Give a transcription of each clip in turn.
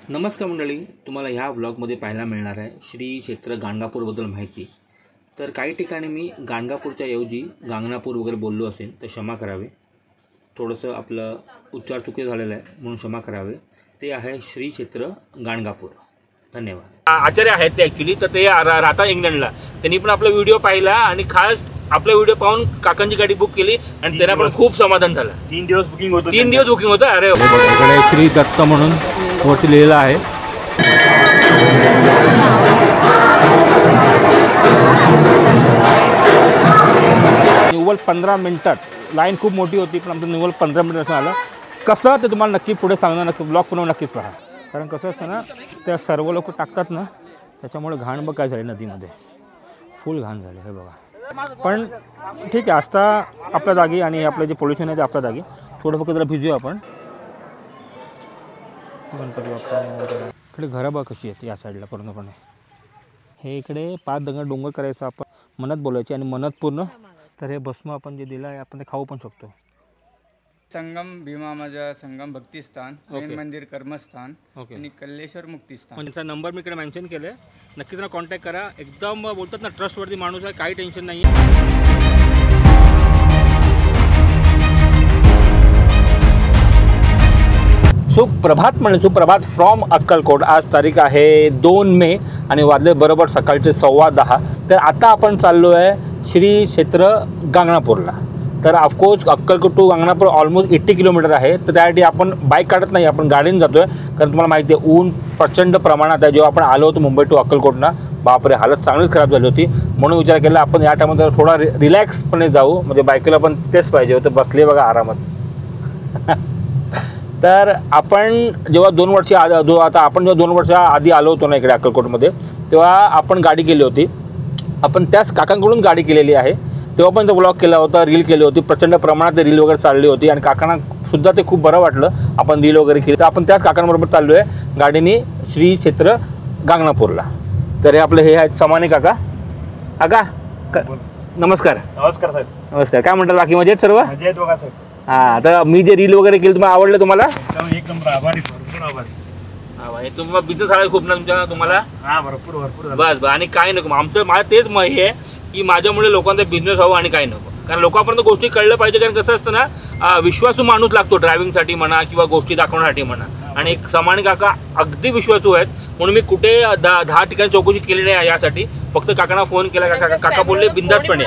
नमस्कार मंडळी, तुम्हाला ह्या व्लॉगमध्ये पाहायला मिळणार आहे श्री क्षेत्र गाणगापूरबद्दल माहिती। तर काही ठिकाणी मी गाणगापूरच्या ऐवजी गांगनापूर वगैरे बोललो असेल तर क्षमा करावे, थोडंसं आपलं उच्चार चुकी झालेला आहे म्हणून क्षमा करावे। ते आहे श्री क्षेत्र गाणगापूर। धन्यवाद। आचार्य आहेत ते ॲक्च्युली, तर ते राहतात इंग्लंडला। त्यांनी पण आपला व्हिडिओ पाहिला आणि खास आपला व्हिडिओ पाहून काकांची गाडी बुक केली आणि त्यांना पण खूप समाधान झालं। 3 दिवस बुकिंग होतं। 3 दिवस बुकिंग होतं। अरे इकडे श्री दत्त म्हणून वरती लिहिलेलं आहे। निव्वळ 15 मिनिटात, लाईन खूप मोठी होती पण आमचं निव्वळ 15 मिनिटात आलं। कसं ते तुम्हाला नक्की पुढे सांगणार, नक्की ब्लॉग पुन्हा नक्कीच पहा। कारण कसं असतं ना, त्या सर्व लोक टाकतात ना, त्याच्यामुळे घाण बघ काय झाली नदीमध्ये, फुल घाण झाली हे बघा। पण ठीक आहे, आस्था आपल्या जागी आणि आपलं जे पोल्युशन आहे ते आपल्या जागी। थोडं फक्त जरा भिजूया आपण। गणपती बाप्पा इकडे घरं बघ कशी आहेत या साईडला पूर्णपणे। हे इकडे 5 डोंगर करायचं आपण, मनात बोलायचे आणि मनात पूर्ण। तर हे भस्म आपण जे दिलं आहे आपण ते खाऊ पण शकतो। संगम भीमा माझा संगम भक्तिस्थान, मेन मंदिर कर्मस्थान आणि कल्लेश्वर मुक्तिस्थान। त्यांचा नंबर मी इकडे मेन्शन केलं आहे, नक्की त्यांना कॉन्टॅक्ट करा। एकदम बोलतात ना ट्रस्टवरती माणूस आहे, काही टेन्शन नाही आहे। सुप्रभात म्हणजे सुप्रभात फ्रॉम अक्कलकोट। आज तारीख आहे 2 मे आणि वाजले बरोबर सकाळचे 10:15। तर आता आपण चाललो आहे श्री क्षेत्र गांगनापूरला। तर of course Akkalkot to Ganganapur almost 80 kilometre आहे। तर त्यासाठी आपण बाईक काढत नाही, आपण गाडीने जातो आहे। कारण तुम्हाला माहिती आहे ऊन प्रचंड प्रमाणात आहे। जेव्हा आपण आलो होतो मुंबई टू अक्कलकोटना, बापरे हालत चांगलीच खराब झाली होती। म्हणून विचार केला आपण या टायमात थोडा रिलॅक्सपणे जाऊ, म्हणजे बाईकला पण तेच पाहिजे होतं, बसले बघा आरामात। तर आपण जेव्हा 2 वर्ष आता आपण जेव्हा 2 वर्षा आधी आलो होतो ना इकडे अक्कलकोटमध्ये, तेव्हा आपण गाडी केली होती। आपण त्याच काकांकडून गाडी केलेली आहे। तेव्हा पण तो ब्लॉग केला होता, रील केली होती, प्रचंड प्रमाणात रील वगैरे चालली होती आणि काकांना सुद्धा ते खूप बरं वाटलं आपण रील वगैरे केली। तर आपण त्याच काकांबरोबर चाललो आहे गाडीने श्री क्षेत्र गांगनापूरला। तर हे आपले हे आहेत समाने काका। काका नमस्कार। नमस्कार साहेब। नमस्कार, काय म्हणतात बाकी मजेत सर्व? मजेत बघा साहेब। हां, तर मी जे रील वगैरे केली तुम्हाला आवडलं? तुम्हाला एकदम आभारी, भरपूर आभारी। तुम्हाला बिझनेस आहे खूप ना तुमच्या, तुम्हाला? हां, भरपूर बस आणि काय नको आमचं, माझं तेच हे आहे की माझ्यामुळे लोकांचा बिझनेस हवा आणि काय नको। कारण लोकांपर्यंत गोष्टी कळलं पाहिजे। कारण कसं असतं ना, विश्वासू माणूस लागतो ड्रायव्हिंगसाठी म्हणा किंवा गोष्टी दाखवण्यासाठी म्हणा। आणि एक समाने काका अगदी विश्वासू आहेत, म्हणून मी कुठे 10 ठिकाणी चौकशी केली नाही यासाठी। फक्त काकांना फोन केला, काका बोलले बिंदासपणे।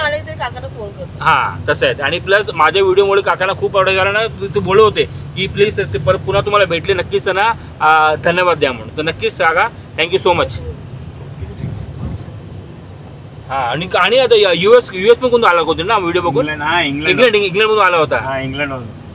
हां, तसं आहे। आणि प्लस माझ्या व्हिडिओमुळे काकांना खूप आवडत झाला ना, ते बोलत होते की प्लीज ते पुन्हा तुम्हाला भेटले नक्कीच त्यांना धन्यवाद द्या म्हणून। तर नक्कीच काका, थँक्यू सो मच। हां, आणि आता US पण कोण आला होता ना व्हिडिओ बघून? इंग्लंडमधून आला होता।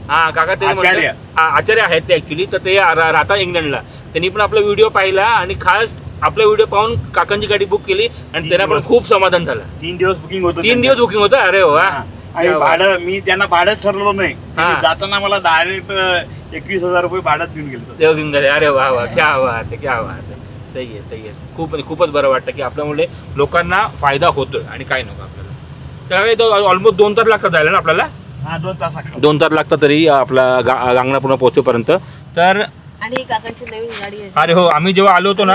हां काका, ते आचार्य आहेत ते ॲक्च्युली, तर ते राहतात इंग्लंडला। त्यांनी पण आपला व्हिडिओ पाहिला आणि खास आपला व्हिडिओ पाहून काकांची गाडी बुक केली आणि त्यांना पण खूप समाधान झालं। 3 दिवस बुकिंग होतं। 3 दिवस बुकिंग होतं। अरे वा। आणि भाडं मी त्यांना भाडंच ठरवलं नाही, जाताना मला डायरेक्ट 21,000 रुपये भाडं देऊन गेले। तेव्हा घेऊन गेले। अरे वा वा, क्या बात आहे, क्या बात आहे। सही आहे, सही आहे। खूपच बरं वाटतं की आपल्यामुळे लोकांना फायदा होतोय आणि काय नको आपल्याला। तर ऑलमोस्ट 2 तास लागतात जायला ना आपल्याला? हां, 2 तास लागतात। 2 तास लागतात तरी आपला गांगनापूरला पोहोचेपर्यंत। तर आणि काकांची नवीन गाडी आहे। अरे हो, आम्ही जेव्हा आलो होतो ना,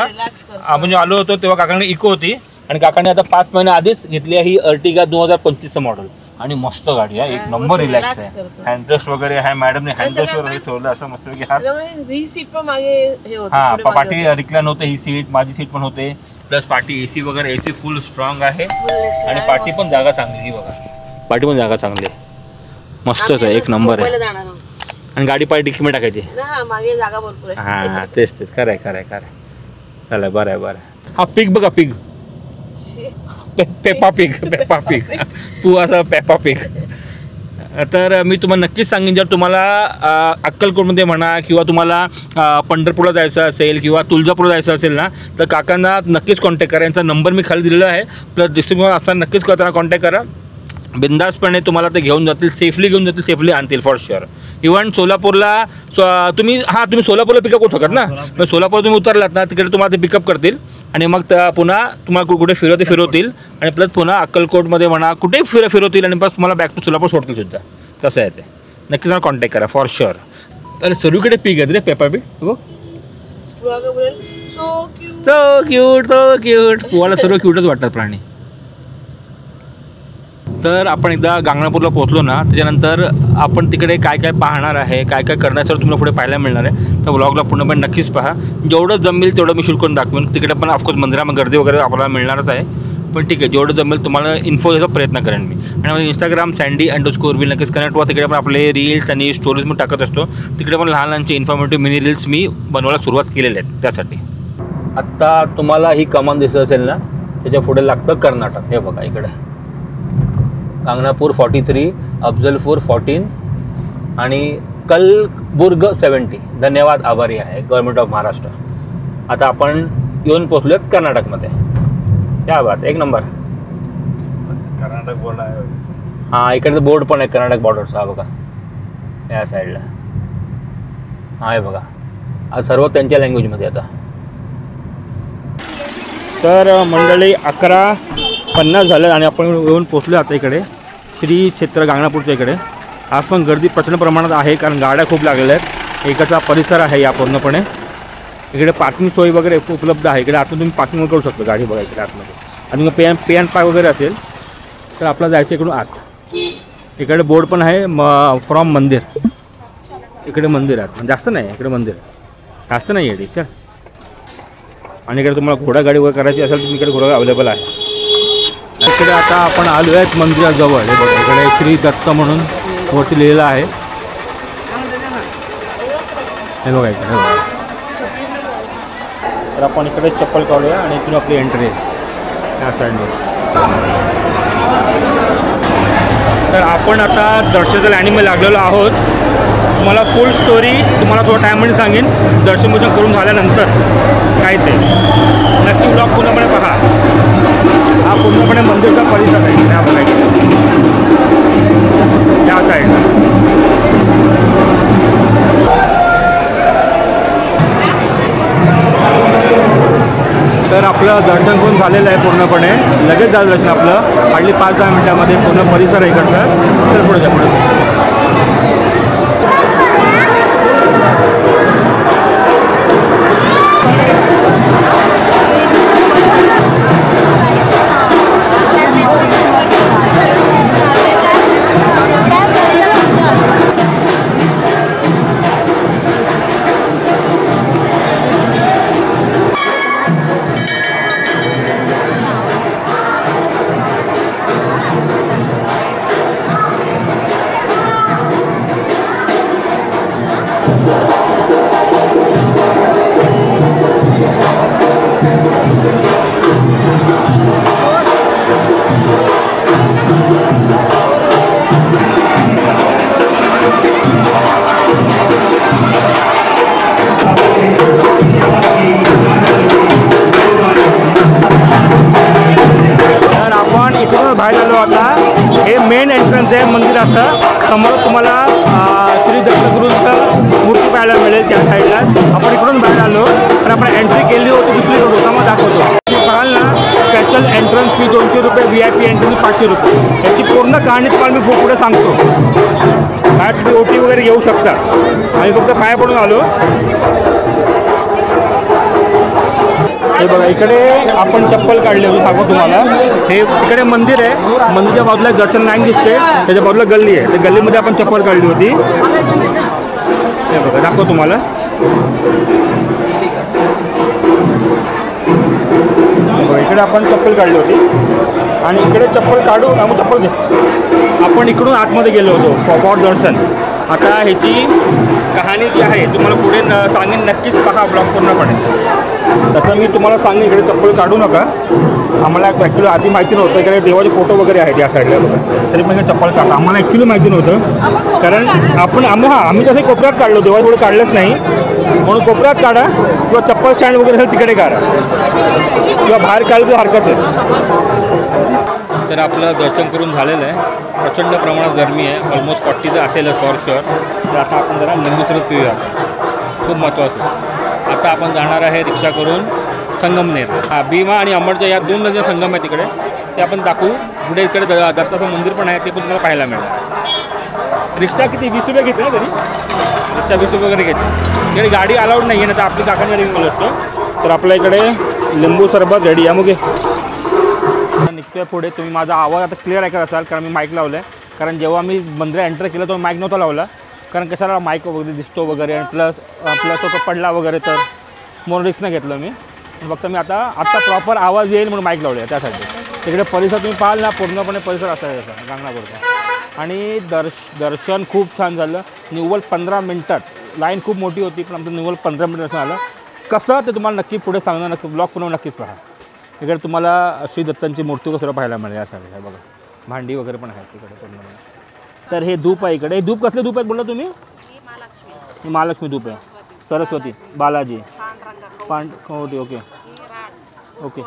आपण जेव्हा आलो होतो तेव्हा काकांनी इको होती आणि काकांनी आता 5 महिने आधीच घेतली आहे ही अर्टिगा 2025चं मॉडेल। आणि मस्त गाडी आहे, एक नंबर रिलॅक्स आहे। हँडरेस्ट वगैरे आहे, मॅडमने हँडरेस्ट वगैरे ठेवलं असं मस्त पैकी। ही सीट पण मागे हे होतं। हां, पाठी रिक्लाइन होते, ही सीट माझी सीट पण होते, प्लस पाठी AC वगैरे, AC फुल स्ट्रॉंग आहे आणि पाठी पण जागा चांगली बघा, पाठी पण जागा चांगली आहे, मस्तच आहे, एक नंबर आहे। आणि गाडी पाठी डिक्कीमध्ये टाकायची। मागे जागा भरपूर आहे। हां, तेच खरं आहे। चला, बरं आहे। हा पिग बघा, पिग, पेपा पिग पू असा पेपा पिग। तर मी तुम्हाला नक्कीच सांगेन, जर तुम्हाला अक्कलकोटमध्ये म्हणा किंवा तुम्हाला पंढरपूरला जायचं असेल किंवा तुळजापूरला जायचं असेल ना, तर काकांना नक्कीच कॉन्टॅक्ट करा। यांचा नंबर मी खाली दिलेला आहे, प्लस डिस्क्रिप्शन असताना नक्कीच त्यांना कॉन्टॅक्ट करा। बिंदासपणे तुम्हाला ते घेऊन जातील, सेफली घेऊन जातील, सेफली आणतील फॉर शुअर। इव्हन सोलापूरला तुम्ही सोलापूरला पिकअप करू शकत ना, सोलापूर तुम्ही उतरलात ना तिकडे तुम्हाला ते पिकअप करतील आणि मग पुन्हा तुम्हाला कुठे फिरवतील आणि प्लस पुन्हा अक्कलकोटमध्ये म्हणा कुठे फिरवतील आणि बस तुम्हाला बॅक टू सोलापूर सोडतील सुद्धा। तसं आहे ते, नक्की तुम्हाला कॉन्टॅक्ट करा फॉर शुअर। तर सर्वीकडे पीक आहेत रे, पेपा पीक बघ, पुढे बोलेल सो क्यूट. सो क्यूट पोहायला सर्व क्यूटच वाटतात प्राणी. तर आपण एकदा गांगणापूरला पोहोचलो ना त्याच्यानंतर आपण तिकडे काय काय पाहणार आहे काय काय करण्याचं तुम्हाला पुढे पाहायला मिळणार आहे. तर व्लॉगला पूर्णपणे नक्कीच पहा. जेवढं जमेल तेवढं मी शूट करून दाखवेन. तिकडे पण ऑफकोर्स मंदिरामध्ये गर्दी वगैरे आपल्याला मिळणारच आहे. पण ठीक आहे जेवढं जमेल तुम्हाला इन्फो द्यायचा प्रयत्न करेन मी. आणि माझं इंस्टाग्राम सँडी_विल नक्कीच कनेक्ट व्हा. तिकडे पण आपले रील्स आणि स्टोरीज मी टाकत असतो. तिकडे पण लहान लहानचे इन्फॉर्मेटिव्ह मिनी रील्स मी बनवायला सुरुवात केलेल्या आहेत त्यासाठी. आत्ता तुम्हाला ही कमान दिसत असेल ना त्याच्या पुढे लागतं कर्नाटक. हे बघा इकडे गांगणापूर 43, अफजलपूर 14 आणि कलबुर्ग 70. धन्यवाद आभारी आहे गव्हर्नमेंट ऑफ महाराष्ट्र. आता आपण येऊन पोचलो कर्नाटकमध्ये. क्या बात एक नंबर. कर्नाटक बोर्ड आहे. हां इकडे बोर्ड पण आहे कर्नाटक बॉर्डरचा. हा बघा या साईडला. हा हे बघा आज सर्व त्यांच्या लँग्वेजमध्ये. आता तर मंडळी 11:50 झालं आणि आपण येऊन पोचलो आता इकडे श्री क्षेत्र गांगणापूरच्या इकडे. आज पण गर्दी प्रचंड प्रमाणात आहे कारण गाड्या खूप लागलेल्या आहेत. इकडचा परिसर आहे या पूर्णपणे. इकडे पार्किंग सोय वगैरे उपलब्ध आहे. इकडे आतून तुम्ही पार्किंग करू शकता गाडी बघा इकडे आतमध्ये. आणि मग पे अँड पाय वगैरे असेल तर आपला जायचं इकडून आत. इकडे बोर्ड पण आहे फ्रॉम मंदिर. इकडे मंदिर आहे जास्त नाही इकडे मंदिर जास्त नाही आहे टीचर. आणि इकडे तुम्हाला घोडागाडी वगैरे करायची असेल तर इकडे घोडा अवेलेबल आहे. इकडे आता आपण आलो आहेत मंदिराजवळ. हे बघा इकडे श्री दत्त म्हणून वरती लिहिलेलं आहे. हे बघा इकडे तर आपण इकडे चप्पल काढूया आणि इथून आपली एंट्री आहे या साईडने. तर आपण आता दर्शनाच्या लाईनीमध्ये लागलेलो आहोत. तुम्हाला फुल स्टोरी तुम्हाला थोडा टाईममध्ये सांगेन दर्शन करून झाल्यानंतर काय ते नक्की ब्लॉग पूर्णपणे पहा. हा पूर्णपणे मंदिरचा परिसर आहे त्या बघायचं त्या साईडला. तर आपलं दर्शन करून झालेलं आहे पूर्णपणे. लगेच झालं दर्शन आपलं हार्डली 5-10 मिनटामध्ये. पूर्ण परिसर आहे इकडचा. तर पुढे बाहेर आलो. आता हे मेन एंट्रन्स आहे मंदिराचं. समोर तुम्हाला श्री दत्तगुरूंचं मूर्ती पाहायला मिळेल त्या साईडला. आपण इकडून बाहेर आलो तर आपण एंट्री केली होती दुसरीकडून. मग दाखवतो पाहाल ना. स्पेशल एंट्रन्स फी 200 रुपये. VIP एंट्रन्स 500 रुपये. याची पूर्ण कहाणी तुम्हाला मी पुढे सांगतो. बाहेर तुम्ही OT वगैरे घेऊ शकता. आम्ही फक्त पाया पडून आलो. हे बघा इकडे आपण चप्पल काढली होती सांगू तुम्हाला. हे इकडे मंदिर आहे. मंदिरच्या बाजूला दर्शन लाईन दिसते. त्याच्या बाजूला गल्ली आहे. त्या गल्लीमध्ये आपण चप्पल काढली होती. हे बघा दाखव तुम्हाला. इकडे आपण चप्पल काढली होती आणि इकडे चप्पल काढून आपण चप्पल घे. आपण इकडून आतमध्ये गेलो होतो फॉर दर्शन. आता ह्याची कहाणी जी आहे तुम्हाला पुढे सांगेन. नक्कीच पहा ब्लॉग पूर्णपणे. तसं मी तुम्हाला सांगेन इकडे चप्पल काढू नका. आम्हाला ॲक्च्युली आधी माहिती नव्हतं. इकडे देवाचे फोटो वगैरे आहेत या साईडला बघा. तरी पण चप्पल काढा आम्हाला ॲक्च्युली माहिती नव्हतं. कारण आम्ही तसे कोपऱ्यात काढलो. देवा पुढे काढलंच नाही म्हणून कोपऱ्यात काढा किंवा चप्पल स्टँड वगैरे असेल तिकडे काढा किंवा बाहेर काढलं तर हरकत आहे. तर आपलं दर्शन करून झालेलं आहे. प्रचंड प्रमाणात गरमी आहे. ऑलमोस्ट 40 असेल फॉर शुअर. तर आता आपण जरा लिंबू सरबत पिऊया. खूप महत्त्वाचं. आता आपण जाणार आहे रिक्षा करून संगमनेर. हा भीमा आणि अमरच्या या 2 नद्या संगम आहे तिकडे. ते आपण दाखवू. पुढे इकडे दत्ताचं मंदिर पण आहे. ते पण तुम्हाला पाहायला मिळेल. रिक्षा किती 20 रुपये घेतले ना तरी. रिक्षा बिस्सा वगैरे घेते. इकडे गाडी अलाउड नाही आहे ना, तर आपली काकांकडे गेलो असतो. तर आपल्या इकडे लिंबू सरबत रेडी आहे. मग निघतोय पुढे. तुम्ही माझा आवाज आता क्लिअर ऐकत असाल कारण मी माईक लावलं आहे. कारण जेव्हा मी मंदिर एंटर केलं तो माईक नव्हता लावला, कारण कशाला माईक वगैरे दिसतो वगैरे, आणि प्लस तो पडला वगैरे तर म्हणून रिस्क नाही घेतलं मी. फक्त मी आता प्रॉपर आवाज येईल म्हणून माईक लावले त्यासाठी. तिकडे परिसर तुम्ही पाहाल ना, पूर्णपणे परिसर असा आहे त्याचा गांगणापूरचा. आणि दर्शन खूप छान झालं. निव्वळ 15 मिनटात. लाईन खूप मोठी होती पण आमचं निव्वळ 15 मिनिटात आलं. कसं ते तुम्हाला नक्की पुढे सांगणार, नक्की ब्लॉग पुन्हा नक्कीच पहा. इकडे तुम्हाला श्री दत्तांची मूर्ती वगैरे पाहायला मिळेल. यासाठी आहे बघा, भांडी वगैरे पण आहेत तिकडे पूर्ण. तर हे धूप आहे इकडे. धूप कसले धूप आहेत बोलला तुम्ही? ही महालक्ष्मी धूप आहे. Saraswati, Balaji, okay okay okay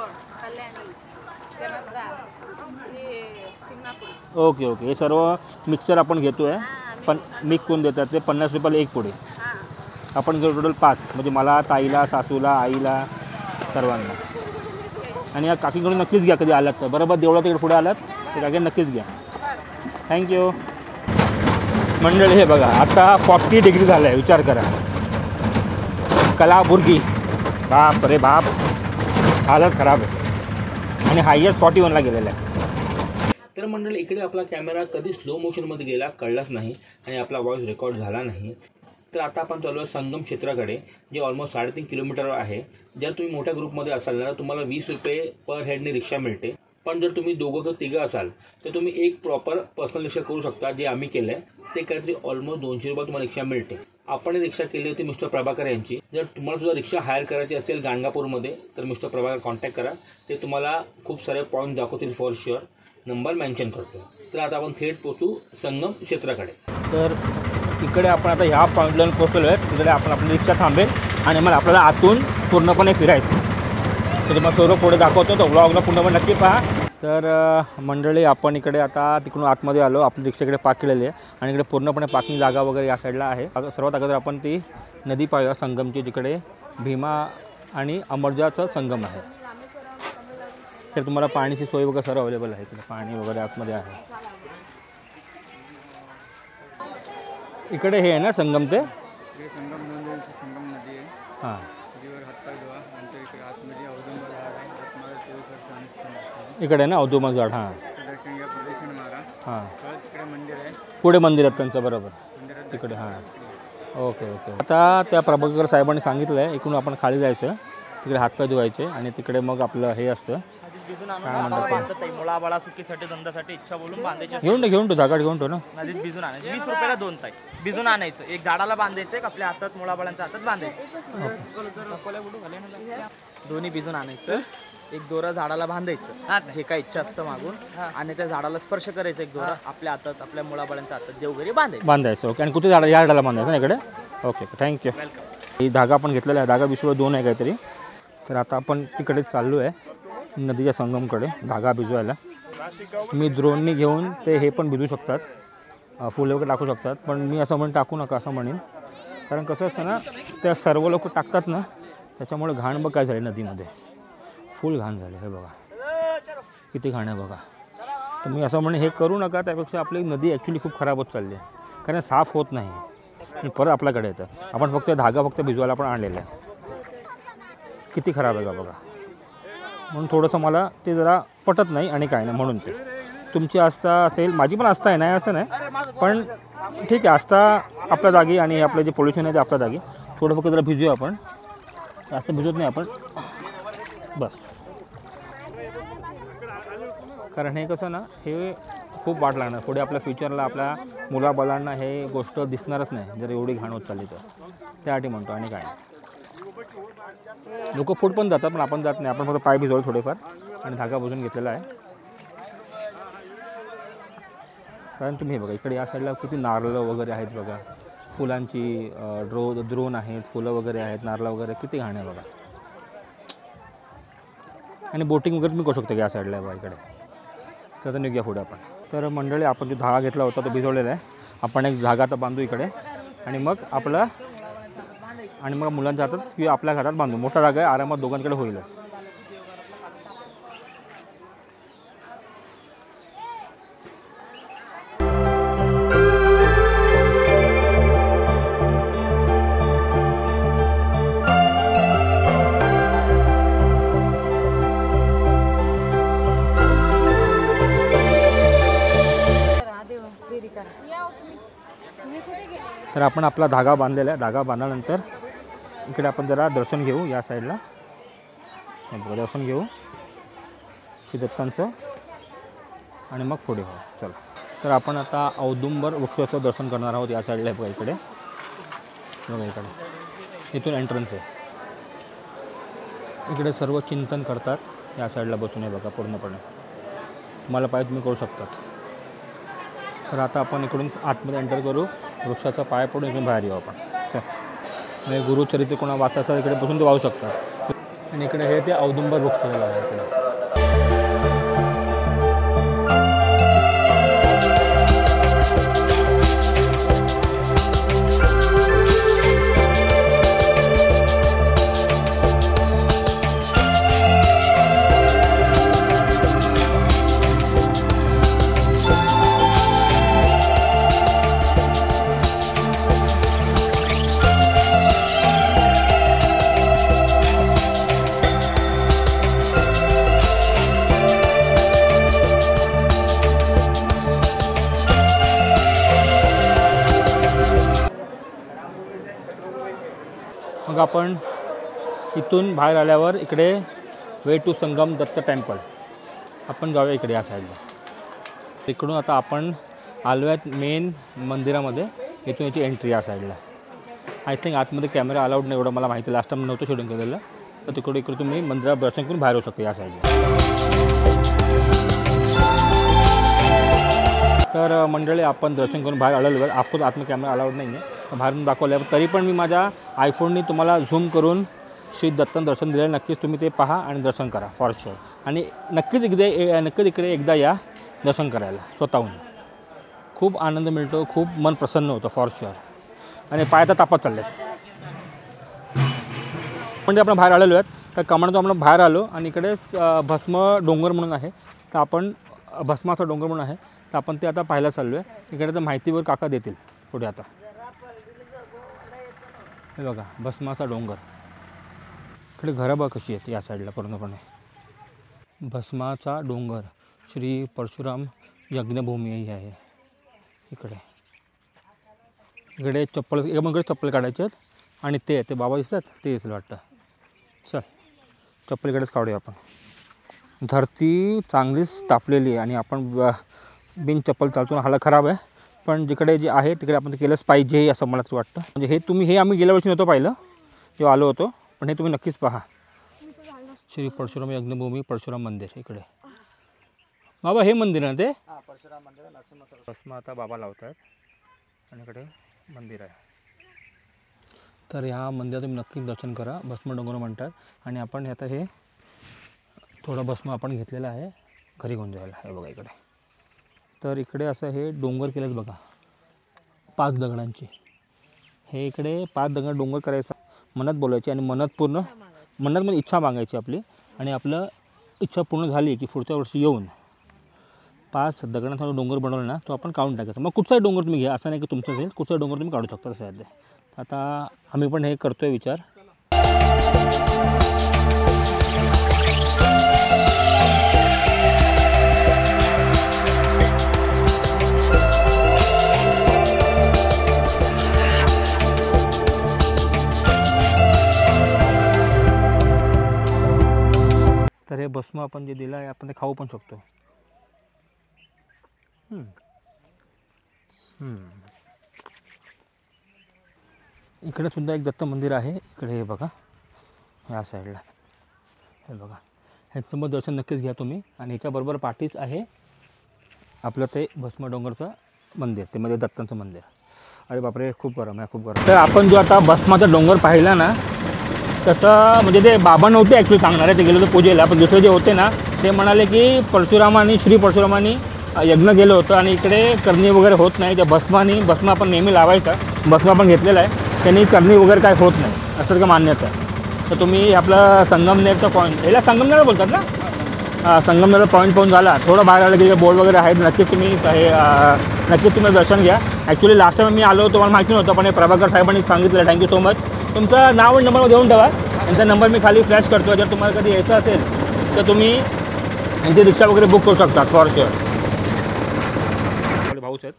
okay okay. हे सर्व मिक्सर आपण घेतो आहे. पण मिक्स करून देतात ते 50 रुपयाला एक पुढे. आपण घेऊ टोटल 5, म्हणजे मला, ताईला, सासूला, आईला, सर्वांना. आणि या काकीकडून नक्कीच घ्या कधी आलात तर. बरोबर देवळा तिकडे पुढे आलात तर काकी नक्कीच घ्या. थँक्यू. मंडळी हे बघा, आता 40 डिग्री झालं आहे. विचार करा. कलाबुर्गी, बाप रे बाप, हालत खराब आहे. आणि हायस्ट 41ला गेलेला आहे. तर मंडळी इकडे आपला कॅमेरा कधी स्लो मोशनमध्ये गेला कळलाच नाही आणि आपला व्हॉइस रेकॉर्ड झाला नाही. तर आता आपण चालू आहे संगम क्षेत्राकडे, जे ऑलमोस्ट 3.5 किलोमीटरवर आहे. जर तुम्ही मोठ्या ग्रुपमध्ये असाल ना, तुम्हाला 20 रुपये पर हेडने रिक्षा मिळते. पण जर तुम्ही दोघं किंवा तिघं असाल तर तुम्ही एक प्रॉपर पर्सनल रिक्षा करू शकता, जे आम्ही केलं आहे. ते काहीतरी ऑलमोस्ट 200 रुपये तुम्हाला रिक्षा मिळते. आपण रिक्षा केली होती मिस्टर प्रभाकर यांची. जर तुम्हाला सुद्धा रिक्षा हायर करायची असेल गाणगापूरमध्ये तर मिस्टर प्रभाकर कॉन्टॅक्ट करा. ते तुम्हाला खूप सारे पॉईंट दाखवतील फॉर शुअर. नंबर मेन्शन करतो. तर आता आपण थेट पोचू संगम क्षेत्राकडे. तर इकडे आपण आता ह्या पॉईंटला पोहोचलो आहे. तिकडे आपण आपली रिक्षा थांबेल आणि मग आपल्याला आतून पूर्णपणे फिरायचं. तर तुम्हाला सर्व पुढे दाखवतो. तो व्लॉगला पूर्णपणे नक्की पहा. तर मंडळी आपण इकडे आता तिकडून आतमध्ये आलो. आपली रिक्षा इकडे पार्क केलेली आहे आणि इकडे पूर्णपणे पार्किंग जागा वगैरे या साईडला आहे. सर्वात अगोदर आपण ती नदी पाहूया संगमची, जिकडे भीमा आणि अमरजाचं संगम आहे. तर तुम्हाला पाण्याची सोय वगैरे सर्व अवेलेबल आहे. तिकडे पाणी वगैरे आतमध्ये आहे. इकडे हे आहे ना संगम, ते संगम नदी आहे. हां, इकडे ना औदुंबर झाड. हां हां, पुढे मंदिर आहेत त्यांचं. बरोबर तिकडे. हां, ओके ओके. आता त्या प्रभाकर साहेबांनी सांगितलं आहे इकडून आपण खाली जायचं, तिकडे हातपाय धुवायचे आणि तिकडे मग आपलं हे असतं काय म्हणतात, मुळाबाळा सुकीसाठी धंद्यासाठी इच्छा बोलून बांधायचे. घेऊन तो धागा घेऊन तो ना, नदीत भिजून आणायचं. 20 रुपयाला 2 ताई भिजून आणायचं. एक झाडाला बांधायचं, एक आपल्या हातात मुळाबाळांच्या हातात बांधायचं. दोन्ही भिजून आणायचं. एक दोरा झाडाला बांधायचं, जे काय इच्छा असतं मागून, आणि त्या झाडाला स्पर्श करायचं. एक दोरा आपल्या हातात, आपल्या मुळाबाळांच्या हातात देवघरी बांधायचं. ओके. आणि कुठे झाड, या झाडाला बांधायचं ना इकडे. Okay, thank you. ही धागा आपण घेतलेला आहे. धागा 20 रुपये 2 आहे काहीतरी. तर आता आपण तिकडे चाललो आहे नदीच्या संगमकडे धागा भिजवायला. मी ड्रोननी घेऊन ते हे पण भिजू शकतात, फुलं वगैरे टाकू शकतात. पण मी असं म्हणून टाकू नका असं म्हणेन. कारण कसं असतं ना, त्या सर्व लोक टाकतात ना, त्याच्यामुळे घाण बघ काय झाली नदीमध्ये. फुल घाण झाले. हे बघा किती घाण आहे बघा. तर मी असं म्हणेन हे करू नका. त्यापेक्षा आपली नदी ॲक्च्युली खूप खराब होत चालली आहे, कारण साफ होत नाही आणि परत आपल्याकडे येतं. आपण फक्त धागा भिजवायला पण आणलेला आहे. किती खराब आहे का बघा. म्हणून थोडंसं मला ते जरा पटत नाही आणि काय नाही. म्हणून ते तुमची आस्था असेल, माझी पण आस्था आहे, नाही असं नाही, पण ठीक आहे. आस्था आपल्या जागी आणि आपलं जे पोल्युशन आहे ते आपल्या जागी. थोडं फक्त जरा भिजूया आपण, जास्त भिजवत नाही आपण बस. कारण हे कसं ना, हे खूप वाट लागणार पुढे आपल्या फ्युचरला, आपल्या मुलाबाळांना हे गोष्ट दिसणारच नाही जर एवढी घाण होत चालली तर. त्यासाठी म्हणतो आणि काय. लोक फूट पण जातात पण आपण जात नाही. आपण फक्त पाय भिजवलं थोडेफार आणि धागा बुजून घेतलेला आहे. कारण तुम्ही हे बघा इकडे या साईडला किती नारळ वगैरे आहेत बघा, फुलांची द्रोण आहेत, फुलं वगैरे आहेत, नारळ वगैरे किती घाण आहे बघा. आणि बोटिंग वगैरे मी करू शकतो की या साईडला आहे बघा इकडे. तर निघूया पुढे आपण. तर मंडळी आपण जो धागा घेतला होता तो भिजवलेला आहे. आपण एक धागा आता बांधू इकडे आणि मग आपला आणि मग मुलांच्या हातात किंवा आपल्या हातात बांधू. मोठा धागा आहे, आरामात दोघांकडे होईलच. तर आपण आपला धागा बांधलेला आहे. धागा बांधल्यानंतर इकडे आपण जरा दर्शन घेऊ या साईडला. दर्शन घेऊ श्री दत्तांचं आणि मग पुढे हो. चला, तर आपण आता औदुंबर वृक्षाचं दर्शन करणार आहोत. या साईडला बघा, इकडे बघा, इकडे इथून एंट्रन्स आहे. इकडे सर्व चिंतन करतात या साईडला बसून आहे बघा पूर्णपणे. तुम्हाला पाय तुम्ही करू शकतात. तर आता आपण इकडून आतमध्ये एंटर करू, वृक्षाचा पाय पडून इकडून बाहेर येऊ आपण. म्हणजे गुरुचरित्र कोणा वाचायचं इकडे बसून ते वाहू शकतात. आणि इकडे हे ते औदुंबर वृक्ष आहे इकडे. मग आपण इथून बाहेर आल्यावर इकडे way to Sangam Datta temple आपण जाऊया इकडे या साईडला. तिकडून आता आपण आलोयात मेन मंदिरामध्ये. इथून याची एंट्री या साईडला. आय थिंक आतमध्ये कॅमेरा अलाउड नाही एवढं मला माहिती. लास्ट टाइम नव्हतं शूटिंग केलेलं. तर इकडे तुम्ही मंदिरात दर्शन करून बाहेर येऊ शकता या साईडला. तर मंडळी आपण दर्शन करून बाहेर आलेलो आहे. ऑफकोर्स आतमध्ये कॅमेरा अलाउड नाही आहे, बाहेरून दाखवलं आहे. तरी पण मी माझ्या आयफोननी तुम्हाला झूम करून श्री दत्तन दर्शन दिलेलं. नक्कीच तुम्ही ते पहा आणि दर्शन करा फॉर शुअर. आणि नक्कीच इकडे एकदा या दर्शन करायला स्वतःहून. खूप आनंद मिळतो, खूप मन प्रसन्न होतं फॉर शुअर. आणि पाय तर तापत चालले आहेत. म्हणजे आपण बाहेर आलेलो आहेत. तर कमांडून आपण बाहेर आलो आणि इकडे भस्म डोंगर म्हणून आहे. तर आपण भस्माचा डोंगर म्हणून आहे. तर आपण ते आता पाहायला चाललो आहे. इकडे तर माहितीवर काका देतील पुढे. आता हे बघा भस्माचा डोंगर. इकडे घरं बघा कशी आहेत या साईडला पूर्णपणे. भस्माचा डोंगर श्री परशुराम यज्ञभूमी ही आहे इकडे. इकडे चप्पल चप्पल काढायचे आहेत. आणि ते बाबा दिसतात ते दिसलं वाटतं. चल चप्पल इकडेच काढूया आपण. धरती चांगलीच तापलेली आहे आणि आपण बिन चप्पल चालतो. हालत खराब आहे, पण जिकडे जे आहे तिकडे आपण ते केलंच पाहिजे असं मला तरी वाटतं. म्हणजे हे आम्ही गेल्या वर्षी नव्हतं पाहिलं जेव्हा आलो होतो, पण हे तुम्ही नक्कीच पहा. श्री परशुराम यज्ञभूमी परशुराम मंदिर इकडे. बाबा हे मंदिर आहे ते परशुराम मंदिर नरसिंह. भस्म आता बाबा लावत आहेत आणि इकडे मंदिर आहे. तर ह्या मंदिरात तुम्ही नक्कीच दर्शन करा. भस्म डोंगर म्हणतात. आणि आपण आता हे थोडं भस्म आपण घेतलेलं आहे घरी घेऊन जायला. हे बघा इकडे. तर इकडे असं हे डोंगर केलं बघा 5 दगडांची. हे इकडे 5 दगड डोंगर करायचं, मनात बोलायची आणि मनात म्हणजे इच्छा मागायची आपली. आणि आपलं इच्छा पूर्ण झाली की पुढच्या वर्षी येऊन 5 दगडांचा डोंगर बनवला ना तो आपण काढून टाकायचा. मग कुठचाही डोंगर तुम्ही घ्या, असं नाही की तुमचं असेल, कुठचाही डोंगर तुम्ही काढू शकता. असं आहे ते. आता आम्ही पण हे करतो आहे विचार. तर हे भस्म आपण जे दिलं आहे आपण ते खाऊ पण शकतो. इकडे सुद्धा एक दत्त मंदिर आहे. इकडे हे बघा या साईडला. हे बघा ह्याचं मग दर्शन नक्कीच घ्या तुम्ही. आणि ह्याच्याबरोबर पाठीच आहे आपलं ते भस्म डोंगरचं मंदिर, ते मध्ये दत्तांचं मंदिर. अरे बापरे खूप गरम आहे, खूप गरम. तर आपण जो आता भस्माचा डोंगर पाहिला ना तसं म्हणजे ते बाबा नव्हते ॲक्च्युली सांगणारे. ते गेले होते पूजेला, पण दुसरे जे होते ना ते म्हणाले की परशुरामानी श्री परशुरामानी यज्ञ केलं होतं आणि इकडे करणी वगैरे होत नाही. त्या भस्म आपण नेहमी लावायचा. भस्म आपण घेतलेला आहे, त्यांनी करणी वगैरे काय होत नाही असं का मान्यता आहे. तर तुम्ही आपलं संगमनेरचा पॉईंट, याला संगमनेर बोलतात ना, संगमनेरचा पॉईंट पाहून झाला थोडं बाहेर आलं की बोर्ड वगैरे आहेत. नक्कीच तुम्ही दर्शन घ्या. ॲक्च्युली लास्ट टाइम मी आलो तुम्हाला माहिती नव्हतं, पण हे प्रभाकर साहेबांनी सांगितलं. Thank you so much. तुमचं नाव आणि नंबर देऊन ठेवा. त्यांचा नंबर मी खाली फ्लॅश करतो. जर तुम्हाला कधी यायचं असेल तर तुम्ही यांची रिक्षा वगैरे बुक करू शकता फॉर शुअर. भाऊच आहेत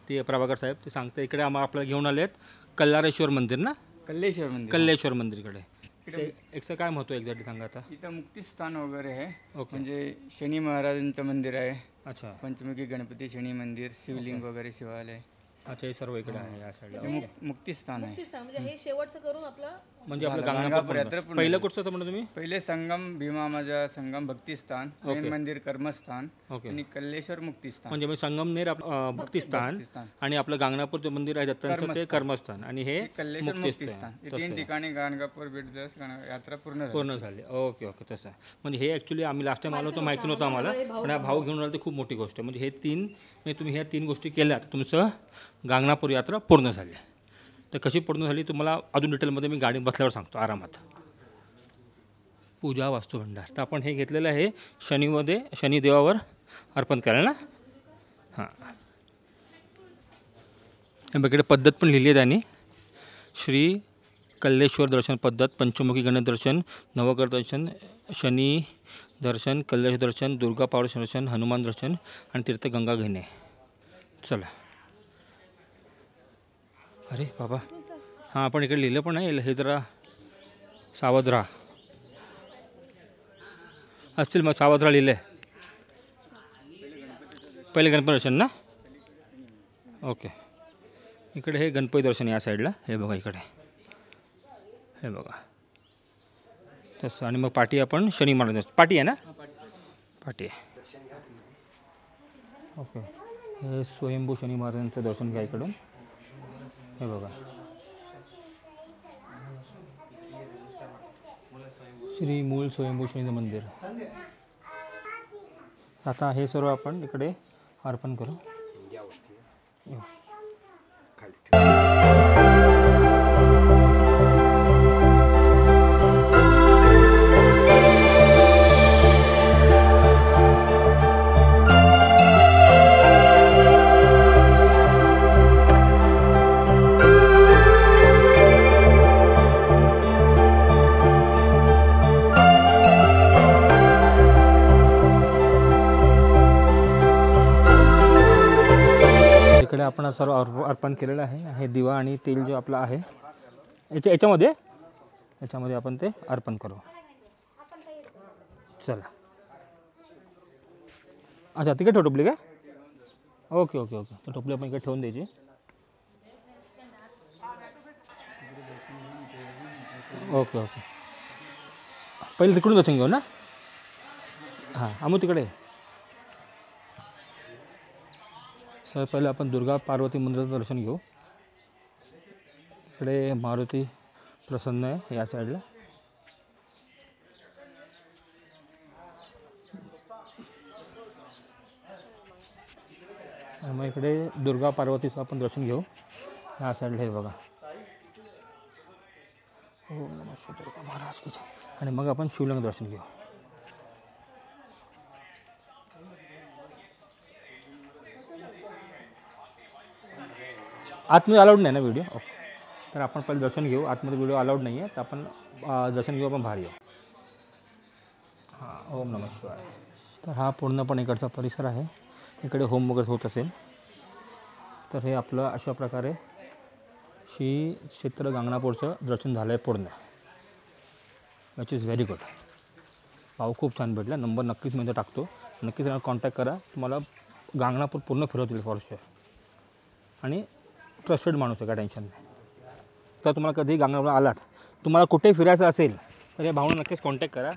ते प्रभाकर साहेब, ते सांगते इकडे आपल्याला घेऊन आले आहेत. कल्लारेश्वर मंदिर ना, कल्लेश्वर मंदिर. कल्लेश्वर मंदिरकडे. इकडे एकचं काय महत्त्व एक्झॅक्टली सांगा आता. इथं मुक्तिस्थान वगैरे आहे. ओके. म्हणजे शनी महाराजांचं मंदिर आहे. अच्छा पंचमुखी गणपती शनी मंदिर, शिवलिंग वगैरे शिवालय. अच्छा, हे सर्व इकडे आहे या साईडला. इथे मुक्तिस्थान आहे. मुक्तिस्थान म्हणजे हे शेवटचं करून आपलं म्हणजे आपलं गाणगापूर गाणगापूर यात्रा पूर्ण पहिलं झाली. कुठचं होतं म्हणलं तुम्ही. पहिले संगम भीमामाजा संगम भक्तिस्थान, मेन मंदिर कर्मस्थान ओके. आणि कल्लेश्वर मुक्तिस्थान. म्हणजे मी संगमनेर भक्तिस्थान भक्तिस्थान. आणि आपलं गाणगापूरचं मंदिर आहे दत्तांचं ते कर्मस्थान आणि हे कल्लेश्वर मुक्तिस्थान. मुक्तिस्थान. हे 3 ठिकाणी गाणगापूर भेट दिल्यास यात्रा पूर्ण झाली. पूर्ण झाले. Okay okay. तसं म्हणजे हे ॲक्च्युली आम्ही लास्ट टाइम आलो होतो माहिती नव्हतं आम्हाला, पण हा भाऊ घेऊन आला ते खूप मोठी गोष्ट आहे. म्हणजे हे 3 म्हणजे तुम्ही ह्या 3 गोष्टी केल्या तर तुमचं गाणगापूर यात्रा पूर्ण झाली. तर कशी पूर्ण झाली तुम्हाला अजून डिटेलमध्ये मी गाडी बसल्यावर सांगतो आरामात. पूजा वास्तुभंडार तर आपण हे घेतलेलं आहे शनीमध्ये, शनिदेवावर अर्पण करायला ना. हां, हे इकडे पद्धत पण लिहिली आहे त्यांनी. श्री कल्लेश्वर दर्शन पद्धत, पंचमुखी गणेश दर्शन, नवग्रह दर्शन, शनी दर्शन, कल्लेश्वर दर्शन, दुर्गा पावड दर्शन, हनुमान दर्शन आणि तीर्थ गंगा घेणे. चला. अरे बाबा, हां आपण इकडे लिहिलं पण आहे, हे जरा सावध राहा असतील मग सावध राहा लिहिलं आहे. पहिले गणपती दर्शन ना. ओके. इकडे हे गणपती दर्शन या साईडला, हे बघा इकडे, हे बघा तसं. आणि मग पाठी आपण शनी महाराज पाठी आहे ना, पाठी आहे. ओके. हे स्वयंभू शनी महाराजांचं दर्शन घ्या इकडून, हे बघा. श्री मूळ स्वयंभू शनी मंदिर. आता हे सर्व आपण इकडे अर्पण करू. इकडे आपण सर्व अर्पण केलेलं आहे. हे दिवा आणि तेल जो आपला आहे याच्यामध्ये आपण ते अर्पण करू. चला. अच्छा तिकडे ठेव टोपली काय. Okay okay okay. तर टोपली आपण इकडे ठेवून द्यायची. Okay okay. पहिले तिकडून दर्शन घेऊ ना. हां आम्ही तिकडे. सर पहिले आपण दुर्गा पार्वती मंदिराचं दर्शन घेऊ. इकडे मारुती प्रसन्न आहे या साईडला. आणि मग इकडे दुर्गा पार्वतीचं आपण दर्शन घेऊ या साईडला, हे बघा. ओम नमः शिवाय दुर्गा महाराज की जय. आणि मग आपण शिवलिंग दर्शन घेऊ. आतमध्ये अलाउड नाही ना व्हिडिओ. ओके. तर आपण पहिले दर्शन घेऊ. आतमध्ये व्हिडिओ अलाउड नाही आहे, तर आपण दर्शन घेऊ, आपण बाहेर येऊ. हां ओम नमः शिवाय. तर हा पूर्णपणे इकडचा परिसर आहे. इकडे होम वगैरे होत असेल. तर हे आपलं अशा प्रकारे श्री क्षेत्र गाणगापूरचं दर्शन झालं आहे पूर्ण. Which is very good. भाऊ खूप छान भेटला. नंबर नक्कीच मी टाकतो, नक्कीच त्यांना कॉन्टॅक्ट करा. तुम्हाला गाणगापूर पूर्ण फिरवतील फॉर शुअर. आणि ट्रस्टेड माणूस आहे, काय टेन्शन नाही. तर तुम्हाला कधी गाणगापूरला आलात, तुम्हाला कुठे फिरायचं असेल तर या भाऊंना नक्कीच कॉन्टॅक्ट करा,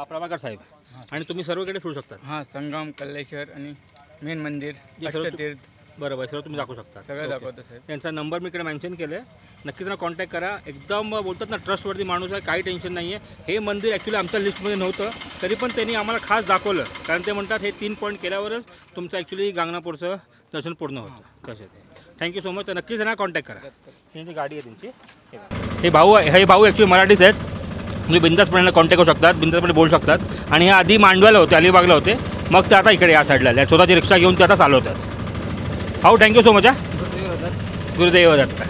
प्रभाकर साहेब. आणि तुम्ही सर्वकडे फिरू शकता. हां संगम कल्लेश्वर आणि मेन मंदिर अष्टतीर्थ. बरोबर, सर्व तुम्ही दाखवू शकता. सगळं दाखवतो साहेब. त्यांचा नंबर मी इकडे मेन्शन केलं आहे. नक्की त्यांना कॉन्टॅक्ट करा. एकदम बोलतात ना ट्रस्टवरती माणूस आहे, काही टेन्शन नाही आहे. हे मंदिर ॲक्च्युली आमच्या लिस्टमध्ये नव्हतं, तरी पण त्यांनी आम्हाला खास दाखवलं. कारण ते म्हणतात हे 3 पॉईंट केल्यावरच तुमचं ॲक्च्युली गाणगापूरचं दर्शन पूर्ण होतं. तसं ते. Thank you so much. तर नक्कीच त्यांना कॉन्टॅक्ट करा. त्यांची गाडी आहे त्यांची. हे भाऊ ॲक्च्युली मराठीच आहेत. तुम्ही बिंदासपणे कॉन्टॅक्ट करू शकतात, बिंदासपणे बोलू शकतात. आणि हे आधी मांडव्याला होते, अलिबागला होते, मग ते आता इकडे या साईडला आले. स्वतःची रिक्षा घेऊन ते आता चालवतात. भाऊ thank you so much. Gurudev Datta.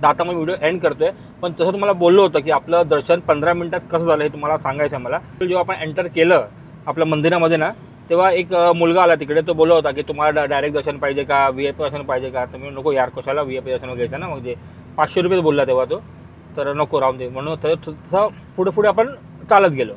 तर आता मग व्हिडिओ एंड करतो आहे. पण तसं तुम्हाला बोललो होतं की आपलं दर्शन 15 मिनिटात कसं झालं हे तुम्हाला सांगायचं आहे मला. जेव्हा आपण एंटर केलं आपल्या मंदिरामध्ये ना, तेव्हा एक मुलगा आला तिकडे, तो बोलला होता की तुम्हाला डायरेक्ट दर्शन पाहिजे का, VIP दर्शन पाहिजे का. तर मी नको यार, कशाला VIP दर्शन घ्यायचं ना, म्हणजे 500 रुपये बोलला तेव्हा तो, तर नको राहून दे म्हणून. तर तसं पुढे पुढे आपण चालत गेलो.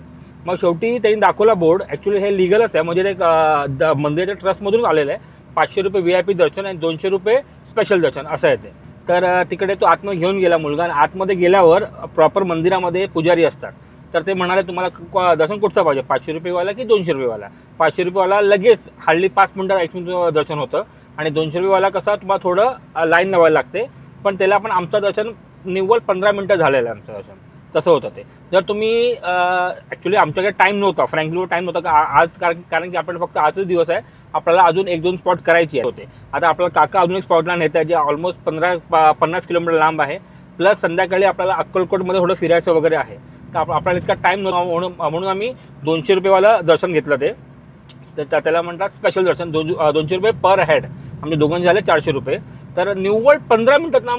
मग शेवटी त्यांनी दाखवला बोर्ड. ॲक्च्युली हे लिगलच आहे, म्हणजे ते मंदिराच्या ट्रस्टमधून आलेलं आहे. 500 रुपये VIP दर्शन आणि 200 रुपये स्पेशल दर्शन असं आहे ते. तर तिकडे तो आतमध्ये घेऊन गेला मुलगा, आणि आतमध्ये गेल्यावर प्रॉपर मंदिरामध्ये पुजारी असतात. तर ते म्हणाले तुम्हाला दर्शन कुठचं पाहिजे, 500 रुपयेवाला की 200 रुपयेवाला. 500 रुपयेवाला लगेच हल्ली 5 मिनिटात 1 मिनिट दर्शन होतं, आणि 200 रुपयेवाला कसं तुम्हाला थोडं लाईन लावायला लागते. पण त्याला पण आमचं दर्शन निव्वळ 15 मिनिटं झालेलं आहे आमचं दर्शन, तसं होतं ते. जर तुम्ही ॲक्च्युली आमच्याकडे टाईम नव्हता, फ्रँकली टाईम नव्हता का आज, कारण की आपण फक्त आजच दिवस आहे, आपल्याला अजून 1-2 स्पॉट करायचे होते. आता आपला काका अजून एक स्पॉटला नेत आहे जे ऑलमोस्ट 50 किलोमीटर लांब आहे. प्लस संध्याकाळी आपल्याला अक्कलकोटमध्ये थोडं फिरायचं वगैरे आहे. तर आपल्याला इतका टाईम नव्हता, म्हणून आम्ही 200 रुपयेवाला दर्शन घेतलं. ते त्याला म्हणतात स्पेशल दर्शन. 200 रुपये पर हेड, आमचे दोघांचे झाले 400 रुपये. तर निव्वळ 15 मिनिटात ना,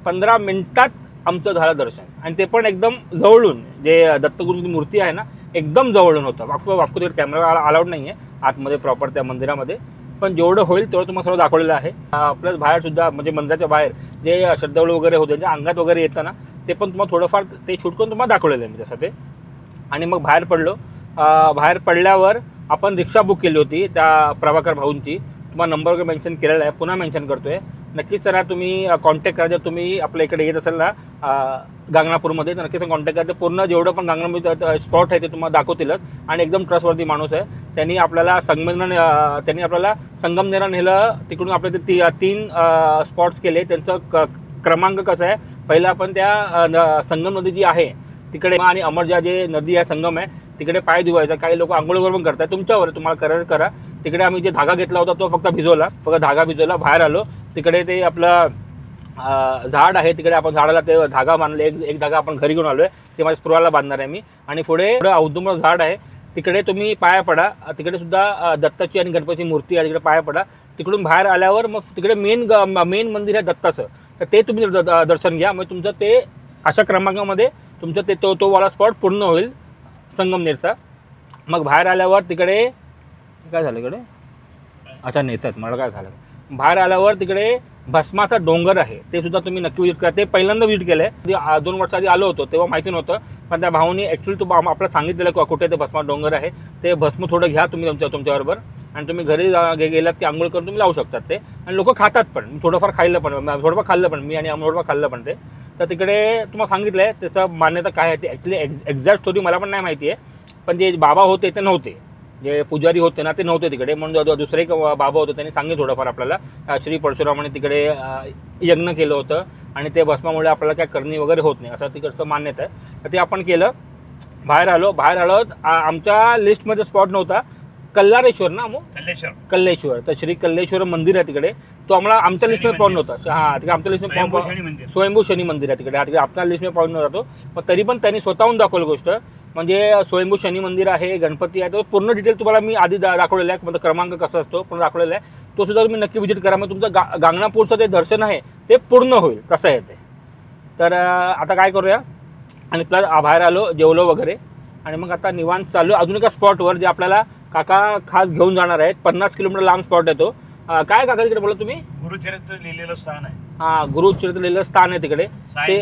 15 मिनिटात आमचं झालं दर्शन, आणि ते पण एकदम जवळून. जे दत्तगुरूंची मूर्ती आहे ना, एकदम जवळून होतं. वाफको तिकडे कॅमेरा अलाउड नाही आहे आतमध्ये प्रॉपर त्या मंदिरामध्ये, पण जेवढं होईल तेवढं तुम्हाला सर्व दाखवलेलं आहे. प्लस बाहेरसुद्धा, म्हणजे मंदिराच्या बाहेर जे श्रद्धाळू वगैरे होते, ज्या अंगात वगैरे येतं ना, ते पण तुम्हाला थोडंफार ते शूट करून तुम्हाला दाखवलेलं आहे मी तसं ते. आणि मग बाहेर पडलो. बाहेर पडल्यावर आपण रिक्षा बुक केली होती त्या प्रभाकर भाऊंची. तुम्हाला नंबर वगैरे मेन्शन केलेला आहे, पुन्हा मेन्शन करतो आहे. नक्कीच त्यांना तुम्ही कॉन्टॅक्ट करा. जर तुम्ही आपल्या इकडे येत असाल ना गांगणापूरमध्ये, तर नक्कीच कॉन्टॅक्ट करा. ते पूर्ण जेवढं पण गांगणामध्ये स्पॉट आहे ते तुम्हाला दाखवतीलच, आणि एकदम ट्रस्टवर्दी माणूस आहे. त्यांनी आपल्याला संगमनेरला नेलं. तिकडून आपल्या ते 3 स्पॉट्स केले. त्यांचं क्रमांक कसं आहे, पहिला आपण त्या संगम नदी जी आहे तिकडे, आणि अमरजा जे नदी आहे संगम आहे तिकडे पाय धुवायचा. काही लोक आंघोळ वगैरे पण करतात, तुमच्यावर तुम्हाला करायचं करा. तिकडे आम्ही जे धागा घेतला होता तो फक्त धागा भिजवला. बाहेर आलो, तिकडे ते आपलं झाड आहे, तिकडे आपण झाडाला ते धागा बांधले. एक धागा आपण घरी घेऊन आलो आहे, ते माझ्या स्पृहाला बांधणार आहे मी. आणि पुढे औदुंबर झाड आहे, तिकडे तुम्ही पाया पडा. तिकडे सुद्धा दत्ताची आणि गणपतीची मूर्ती आहे, तिकडे पाया पडा. तिकडून बाहेर आल्यावर मग तिकडे मेन मंदिर आहे दत्ताचं, तर ते तुम्ही दर्शन घ्या. मग तुमचं ते अशा क्रमांकामध्ये तुमचं ते तो वाला स्पॉट पूर्ण होईल संगमनेरचा. मग बाहेर आल्यावर तिकडे काय झालं, इकडे अच्छा नेतात मला काय झालं. बाहेर आल्यावर तिकडे भस्माचा डोंगर आहे, ते सुद्धा तुम्ही नक्की विजिट करा. ते पहिल्यांदा विजिट केलं आहे, 2 वर्ष आधी आलो होतो तेव्हा माहिती नव्हतं. पण त्या भाऊनी ॲक्च्युली आपल्याला सांगितलेलं कुठे ते भस्मा डोंगर आहे. ते भस्म थोडं घ्या तुम्ही तुमच्याबरोबर, आणि तुम्ही घरी गेलात की आंघोळ करून तुम्ही लावू शकतात ते. आणि लोक खातात पण, थोडंफार खाल्लं पण मी आणि थोडंफार खाल्लं पण ते. तर तिकडे तुम्हाला सांगितलं आहे त्याचं मान्यता काय आहे ते. ॲक्च्युली एक्झॅक्ट स्टोरी मला पण नाही माहिती आहे, पण जे बाबा होते ते नव्हते, जे पुजारी होते ना ते नव्हते तिकडे. म्हणून दुसरे एक बाबा होते, त्यांनी सांगितलं थोडंफार आपल्याला. श्री परशुरामाने तिकडे यज्ञ केलं होतं, आणि ते भस्मामुळे आपल्याला काय करणी वगैरे होत नाही असं तिकडचं मान्यता आहे. तर ते आपण केलं. बाहेर आलो. आमच्या लिस्टमध्ये स्पॉट नव्हता कल्लारेश्वर ना, मग कल्लेश्वर. तर श्री कल्लेश्वर मंदिर आहे तिकडे, तो आमच्या लिस्टमध्ये पॉईंट नव्हता. हां, तिकडे आमच्या लिस्टमध्ये स्वयंभू शनी मंदिर आहे तिकडे. तिकडे आपल्या लिस्टमध्ये पॉईंट नव्हता तो, पण तरी पण त्यांनी स्वतःहून दाखवलं गोष्ट. म्हणजे स्वयंभू शनी मंदिर आहे, गणपती आहे. तो पूर्ण डिटेल तुम्हाला मी आधी दाखवलेला आहे, म्हणजे क्रमांक कसा असतो पण दाखवलेला आहे. तो सुद्धा तुम्ही नक्की विजिट करा. मग तुमचं गांगणापूरचं ते दर्शन आहे ते पूर्ण होईल, तसं आहे ते. तर आता काय करूया, आणि प्लस बाहेर आलो, जेवलो वगैरे, आणि मग आता निवांत चालू अजून एका स्पॉटवर जे आपल्याला काका खास घेऊन जाणार आहेत. 50 किलोमीटर लांब स्पॉट आहे तो. काय काका तिकडे बोला तुम्ही? गुरुचरित्र लिहिलेलं स्थान आहे. हां, गुरुचरित्र लिहिलेलं स्थान आहे तिकडे. ते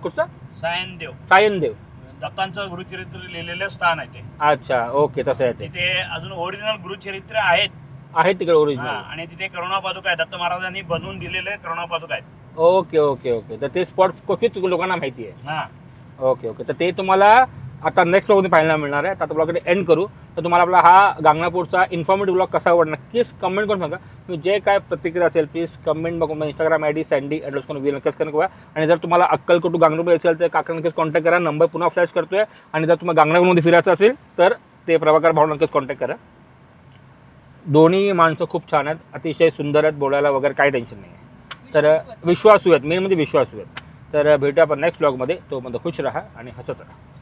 कुठचं? सायनदेव दत्तांचं गुरुचरित्र लिहिलेलं स्थान आहे ते. अच्छा, ओके, तसं आहे ते. तिथे अजून ओरिजिनल गुरुचरित्र आहेत तिकडे ओरिजिनल, आणि तिथे करुणा पादुका आहे, दत्त महाराजांनी बनवून दिलेले करुणा पादुका आहेत. ओके. तर ते स्पॉट क्वचित लोकांना माहिती आहे. हां, ओके. तर ते तुम्हाला आता नेक्स्ट ब्लॉगमध्ये पाहायला मिळणार आहे. आता ब्लॉगकडे एंड करू. तर तुम्हाला आपला हा गांगणापूरचा इन्फॉर्मेटिव्ह ब्लॉग कसा आवडला नक्कीच कमेंट करून सांगा. तुम्ही जे काय प्रतिक्रिया असेल प्लीज कमेंट बघून इंस्टाग्राम ID sandy_वीर नक्कीच करा. आणि जर तुम्हाला अक्कलकोट टू गांगणापूर असेल तर काका नक्कीच कॉन्टॅक्ट करा. नंबर पुन्हा फ्लॅश करतोय. आणि जर तुम्हाला गांगणापूरमध्ये फिरायचं असेल तर ते प्रभाकर भाऊ नक्कीच कॉन्टॅक्ट करा. दोन्ही माणसं खूप छान आहेत, अतिशय सुंदर आहेत, बोलायला वगैरे काही टेन्शन नाही आहे. तर विश्वासू आहेत, मेन म्हणजे विश्वासू आहेत. तर भेटूया आपण नेक्स्ट ब्लॉगमध्ये. तो खुश राहा आणि हसत राहा.